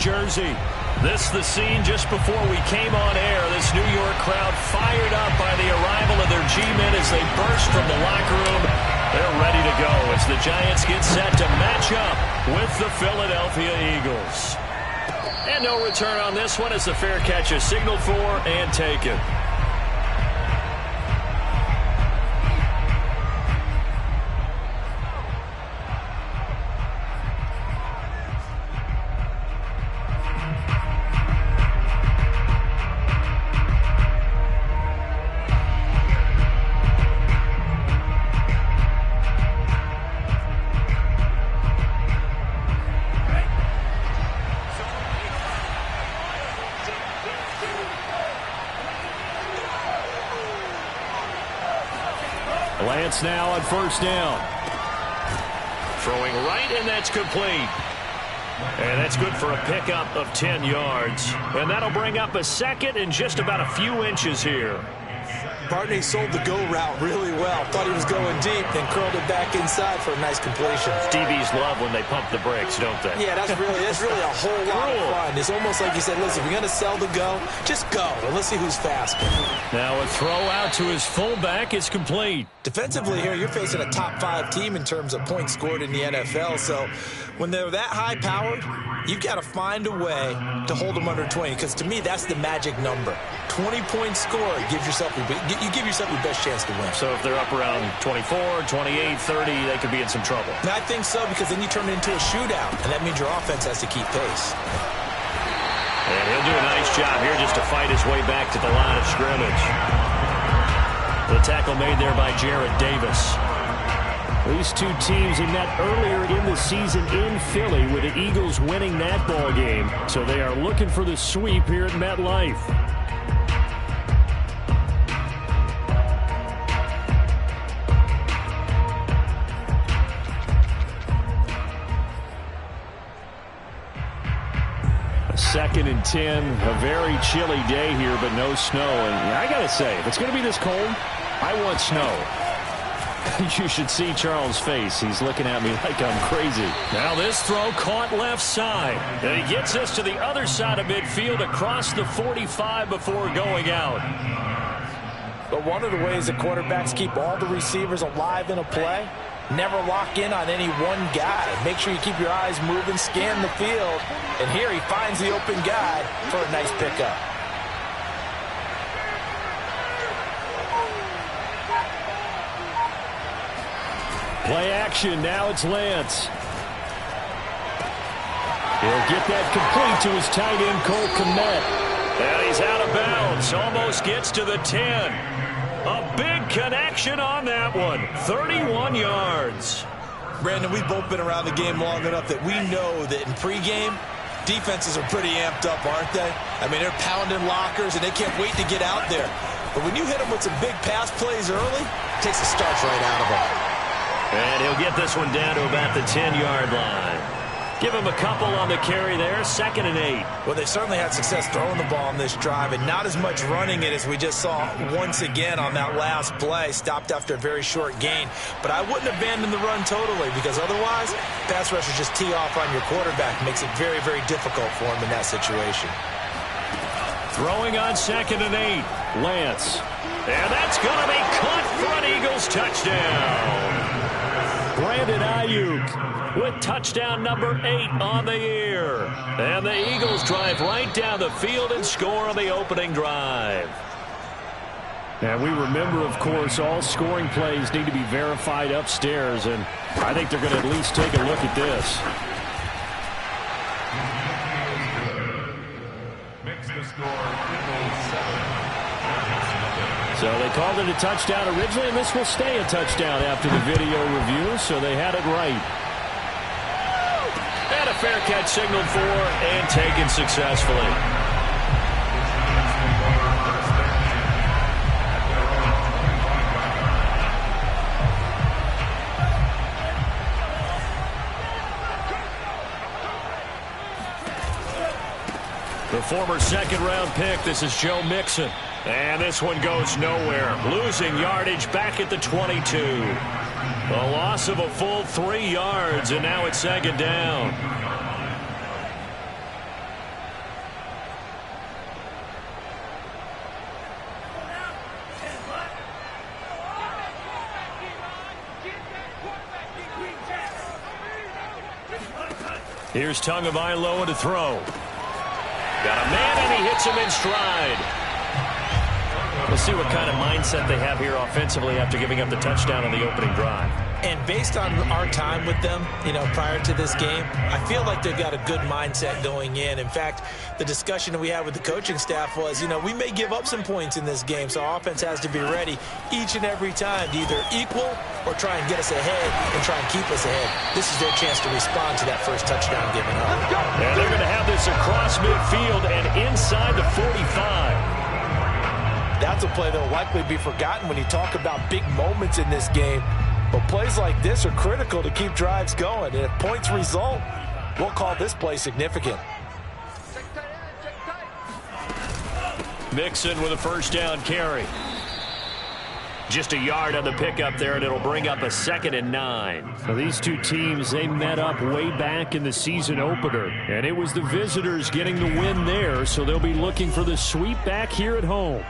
Jersey. This the scene just before we came on air. This New York crowd fired up by the arrival of their G-men as they burst from the locker room. They're ready to go as the Giants get set to match up with the Philadelphia Eagles. And no return on this one as the fair catch is signaled for and taken. Lance now on first down. Throwing right, and that's complete. And that's good for a pickup of 10 yards. And that'll bring up a second and just about a few inches here. Barney sold the go route really well. Thought he was going deep, then curled it back inside for a nice completion. DBs love when they pump the brakes, don't they? Yeah, that's really a whole lot of fun. It's almost like you said, listen, if you're going to sell the go, just go, and let's see who's faster. Now a throw out to his fullback is complete. Defensively here, you're facing a top-5 team in terms of points scored in the NFL, so when they're that high-powered, you've got to find a way to hold them under 20, because to me, that's the magic number. 20-point score gives yourself you give yourself your best chance to win. So if they're up around 24, 28, 30, they could be in some trouble. I think so, because then you turn it into a shootout, and that means your offense has to keep pace. And he'll do a nice job here just to fight his way back to the line of scrimmage. The tackle made there by Jarrad Davis. These two teams had met earlier in the season in Philly with the Eagles winning that ball game. So they are looking for the sweep here at MetLife. Second and 10, a very chilly day here, but no snow. And I got to say, if it's going to be this cold, I want snow. You should see Charles' face. He's looking at me like I'm crazy. Now this throw caught left side. And he gets us to the other side of midfield across the 45 before going out. But one of the ways that quarterbacks keep all the receivers alive in a play, never lock in on any one guy. Make sure you keep your eyes moving, scan the field. And here he finds the open guy for a nice pickup. Play action. Now it's Lance. He'll get that complete to his tight end, Cole Kmet. And he's out of bounds. Almost gets to the 10. A big connection on that one. 31 yards. Brandon, we've both been around the game long enough that we know that in pregame, defenses are pretty amped up, aren't they? I mean, they're pounding lockers, and they can't wait to get out there. But when you hit them with some big pass plays early, it takes the starch right out of them. And he'll get this one down to about the 10-yard line. Give him a couple on the carry there, 2nd and 8. Well, they certainly had success throwing the ball on this drive, and not as much running it as we just saw once again on that last play. Stopped after a very short gain. But I wouldn't abandon the run totally, because otherwise, pass rushers just tee off on your quarterback. Makes it very, very difficult for him in that situation. Throwing on 2nd and 8, Lance. And that's going to be caught for an Eagles touchdown. Brandon Ayuk with touchdown number 8 on the year. And the Eagles drive right down the field and score on the opening drive. And we remember, of course, all scoring plays need to be verified upstairs, and I think they're going to at least take a look at this. So they called it a touchdown originally, and this will stay a touchdown after the video review, so they had it right. And a fair catch signaled for and taken successfully. The former second-round pick, this is Joe Mixon. And this one goes nowhere. Losing yardage back at the 22. A loss of a full 3 yards, and now it's 2nd down. Here's Tagovailoa to throw. Got a man, and he hits him in stride. We'll see what kind of mindset they have here offensively after giving up the touchdown on the opening drive. And based on our time with them, prior to this game, I feel like they've got a good mindset going in. In fact, the discussion that we had with the coaching staff was, we may give up some points in this game, so our offense has to be ready each and every time to either equal or try and get us ahead and try and keep us ahead. This is their chance to respond to that first touchdown given up. And they're going to have this across midfield and inside the 45. That's a play that will likely be forgotten when you talk about big moments in this game. But plays like this are critical to keep drives going. And if points result, we'll call this play significant. Mixon with a first down carry. Just a yard on the pickup there, and it'll bring up a 2nd and 9. So these two teams, they met up way back in the season opener. And it was the visitors getting the win there, so they'll be looking for the sweep back here at home.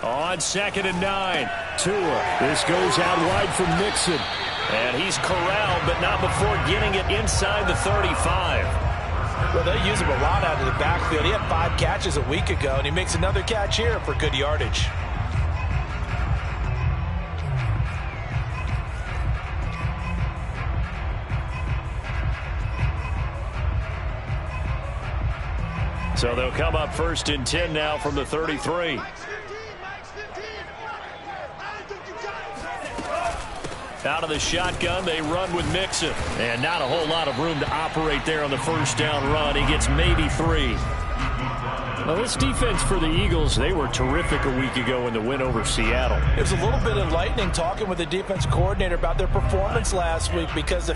On 2nd and 9, Tua. This goes out wide for Mixon. And he's corralled, but not before getting it inside the 35. Well, they use him a lot out of the backfield. He had 5 catches a week ago, and he makes another catch here for good yardage. So they'll come up 1st and 10 now from the 33. Out of the shotgun, they run with Mixon. And not a whole lot of room to operate there on the first down run. He gets maybe 3. Well, this defense for the Eagles, they were terrific a week ago in the win over Seattle. It was a little bit enlightening talking with the defense coordinator about their performance last week because the